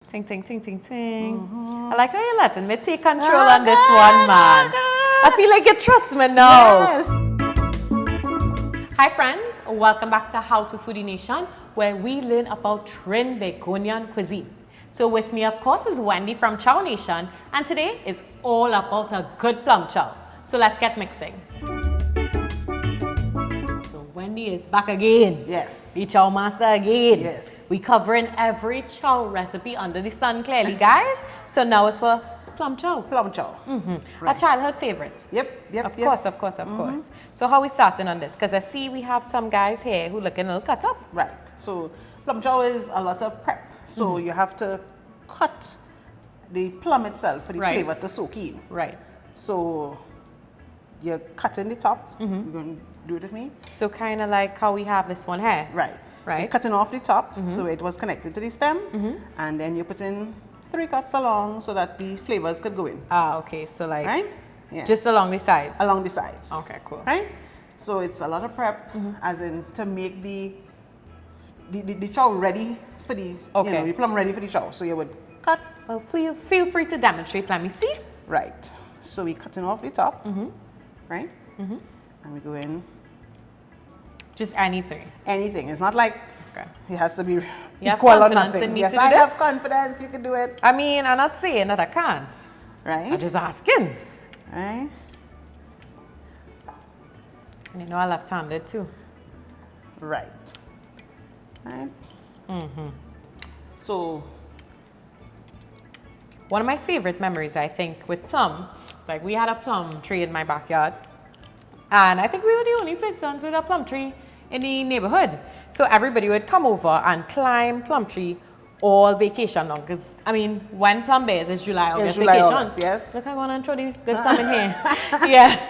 Ting, ting, ting, ting, ting. I like how you're letting me take control on this one, man. I feel like you trust me now. Yes. Hi friends, welcome back to How to Foodie Nation, where we learn about Trinbagonian cuisine. So with me, of course, is Wendy from Chow Nation, and today is all about a good plum chow. So let's get mixing. So Wendy is back again. Yes. The chow master again. Yes. We covering every chow recipe under the sun clearly, guys. So now it's for plum chow. Plum chow. Our childhood favorites. Yep. Of course. So how we starting on this? Because I see we have some guys here who looking a little cut up. Right. So plum chow is a lot of prep. So you have to cut the plum itself for the flavor to soak in. Right. So you're cutting the top. You're going to do it with me? So kind of like how we have this one here. Right. You're cutting off the top so it was connected to the stem. And then you put in 3 cuts along so that the flavors could go in. Ah, okay. So like Yeah. just along the sides. Along the sides. Okay, cool. Right? So it's a lot of prep as in to make the chow ready for the, the plum ready for the chow. So you would cut. Well, feel free to demonstrate. Let me see. Right. So we're cutting off the top. Right? And we go in. Just anything. Anything. It's not like it has to be you equal or nothing. Yes, I have confidence. You can do it. I mean, I'm not saying that I can't. Right? I'm just asking. Right? And you know I left-handed too. Right. Right? So one of my favorite memories, I think, with plum, it's like we had a plum tree in my backyard. And I think we were the only persons with a plum tree in the neighborhood. So everybody would come over and climb plum tree all vacation long. Because, I mean, when plum bears is July, August vacation. August, yes. Look, I want to throw the good plum in here. Yeah.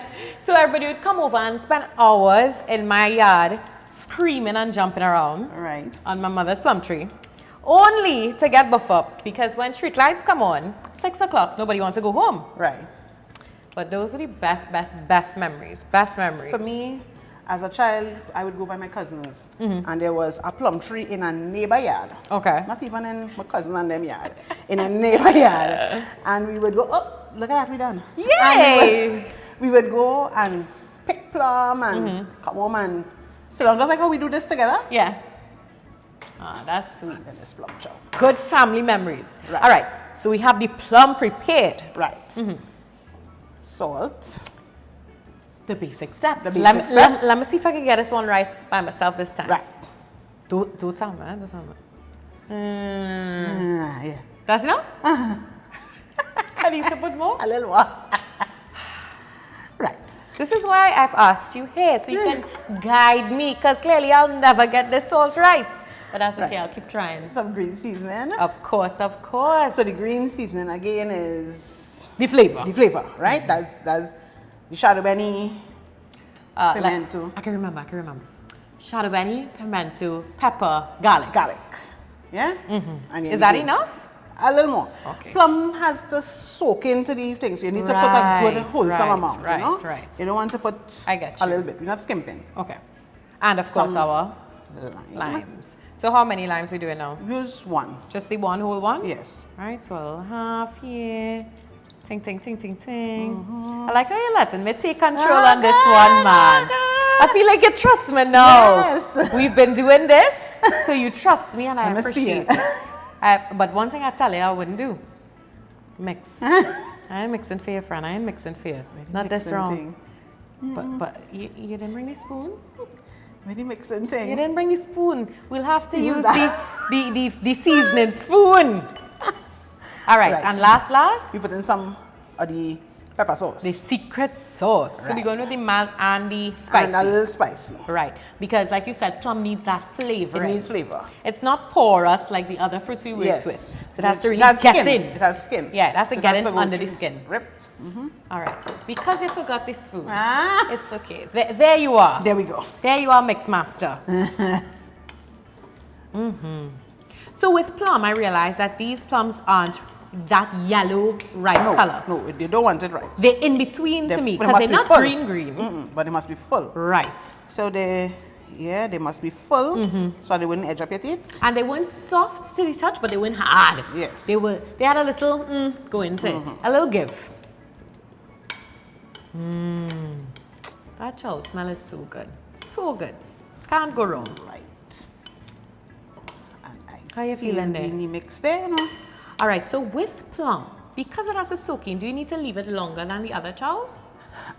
So everybody would come over and spend hours in my yard screaming and jumping around on my mother's plum tree. Only to get buff up. Because when street lights come on, 6 o'clock, nobody wants to go home. Right. But those are the best memories. Best memories. For me, as a child, I would go by my cousins. And there was a plum tree in a neighbor yard. Okay. Not even in my cousin and them yard. In a neighbor yard. And we would go, oh, look at that, we done. Yay! We would go and pick plum and come home and sit down. Just like how we do this together. Yeah. Ah, that's sweet. And then this plum chow. Good family memories. Right. All right. So we have the plum prepared. Right. Salt. The basic steps. The basic steps. Let me see if I can get this one right by myself this time. Right. Don't tell me. Don't tell me. Yeah. That's enough? I need to put more. A little more. Right. This is why I've asked you here, so you can guide me, because clearly I'll never get this salt right. But that's okay, I'll keep trying. Some green seasoning. Of course. So the green seasoning again is the flavor. The flavor, right? That's the shadow benny, pimento. I can remember. Shadow benny, pimento, pepper, garlic. Yeah? And is that enough? A little more. Okay. Plum has to soak into the thing, so you need to put a good wholesome amount. Right. You don't want to put a little bit. We're not skimping. Okay. And of course our limes. So how many limes we doing now? Use 1. Just the one whole one? Yes. Right, so I'll half here. Ting, ting, ting, ting, ting. I like how you're letting me take control on this one, man. I feel like you trust me now. Yes. We've been doing this, so you trust me and I appreciate it. But one thing I tell you I wouldn't do. Mix. I ain't mixing for you, friend. I ain't mixing for you. Not this wrong. But you didn't bring the spoon? Very mixing thing. You didn't bring the spoon. We'll have to use the seasoning spoon. All right. And last? We put in some of the pepper sauce. The secret sauce. So we're going with the mild and the spicy. And a little spicy. Right. Because like you said, plum needs that flavor. It needs flavor. It's not porous like the other fruits we worked with. So it has to really get in. It has skin. Yeah, it has to get in under the skin. Rip. All right. Because you forgot the spoon. It's okay. There you are. There we go. There you are, mix master. So with plum, I realized that these plums aren't that yellow ripe color. No, they don't want it ripe. They're in between to me because they're not green. But they must be full. Right. So Yeah, they must be full so they wouldn't edge up your teeth. And they weren't soft to the touch, but they weren't hard. Yes. They had a little go into it. A little give. That chow smell is so good. So good. Can't go wrong. Right. And How you feeling there? Really mixed there, you know. All right, so with plum, because it has a soaking, do you need to leave it longer than the other chows?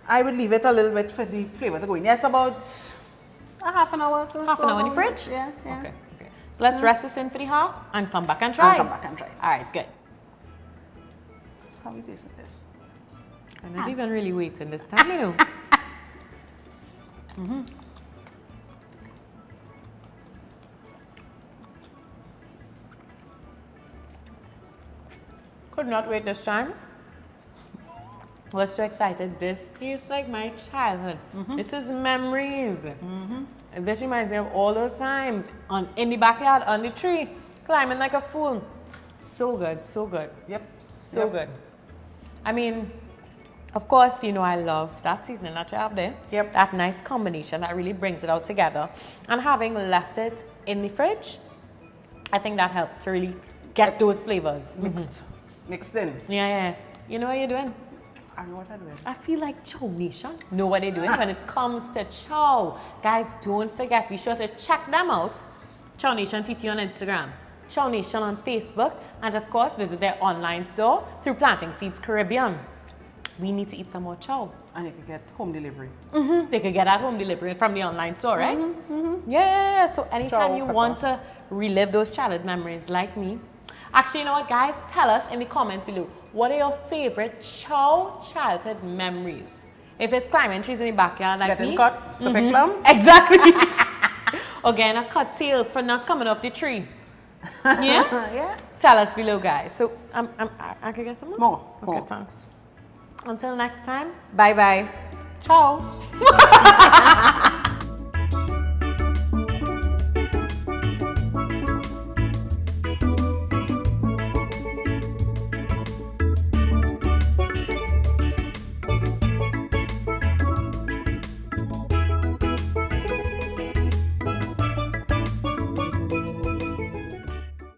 I would leave it a little bit for the flavor to go in. Yes, about a half an hour to Half an hour in the fridge? Yeah. Okay. So let's rest this in for the half and come back and try. Come back and try. All right, good. How are we tasting this? I'm not even really waiting this time, you know. Could not wait this time. Was so excited. This tastes like my childhood. This is memories. And this reminds me of all those times in the backyard, on the tree, climbing like a fool. So good, so good. Yep. So good. I mean, of course, you know I love that seasoning that you have there. Yep. That nice combination that really brings it out together. And having left it in the fridge, I think that helped to really get those flavors. Mixed in. Yeah. You know what you're doing? I know what I'm doing. I feel like Chow Nation know what they're doing when it comes to chow. Guys, don't forget, be sure to check them out. Chow Nation TT on Instagram, Chow Nation on Facebook, and of course, visit their online store through Planting Seeds Caribbean. We need to eat some more chow. And you can get home delivery. They could get at home delivery from the online store, right? Yeah, so anytime Chow you pepper. want to relive those childhood memories like me. Actually, you know what, guys? Tell us in the comments below, what are your favorite chow childhood memories? If it's climbing trees in the backyard like Getting me. cut to pick plum. Exactly. Or getting a cut tail for not coming off the tree. Yeah? Yeah. Tell us below, guys. So, I can get some more? More. Okay, More. thanks. Until next time, bye-bye. Ciao.